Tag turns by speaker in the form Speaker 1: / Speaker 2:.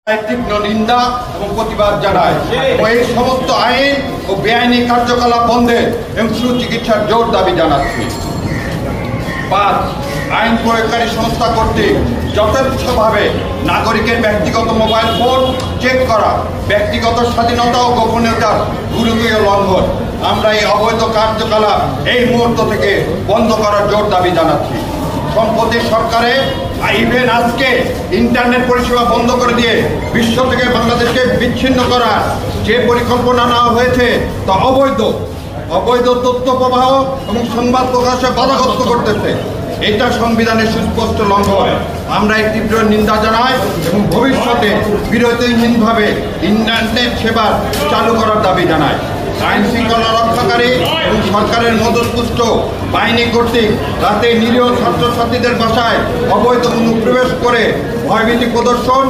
Speaker 1: তীব্র নিন্দা এবং প্রতিবাদ জানায় এই সমস্ত আইন ও বেআইনি কার্যকলাপ বন্ধে এবং সুচিকিৎসার জোর দাবি জানাচ্ছি। ৫. আইন প্রয়োগকারী সংস্থা কর্তৃক যথেচ্ছভাবে নাগরিকের ব্যক্তিগত মোবাইল ফোন চেক করা ব্যক্তিগত স্বাধীনতা ও গোপনীয়তার গুরুতর লঙ্ঘন। আমরা এই অবৈধ কার্যকলাপ এই মুহূর্ত থেকে বন্ধ করার জোর দাবি জানাচ্ছি। সম্প্রতি সরকারে ইভেন আজকে ইন্টারনেট পরিষেবা বন্ধ করে দিয়ে বিশ্ব থেকে বাংলাদেশকে বিচ্ছিন্ন করার যে পরিকল্পনা নেওয়া হয়েছে তা অবৈধ তথ্য প্রবাহ এবং সংবাদ প্রকাশে বাধাগ্রস্ত করতেছে। এটা সংবিধানের সুস্পষ্ট লঙ্ঘন। আমরা এই তীব্র নিন্দা জানাই এবং ভবিষ্যতে বিরতিহীনভাবে ইন্টারনেট সেবা চালু করার দাবি জানাই। আইন শৃঙ্খলা রক্ষাকারী এবং সরকারের মদতপুষ্ট বাহিনী কর্তৃক রাতে নিরীহ ছাত্রছাত্রীদের বাসায় অবৈধ অনুপ্রবেশ করে ভয়ভীতি প্রদর্শন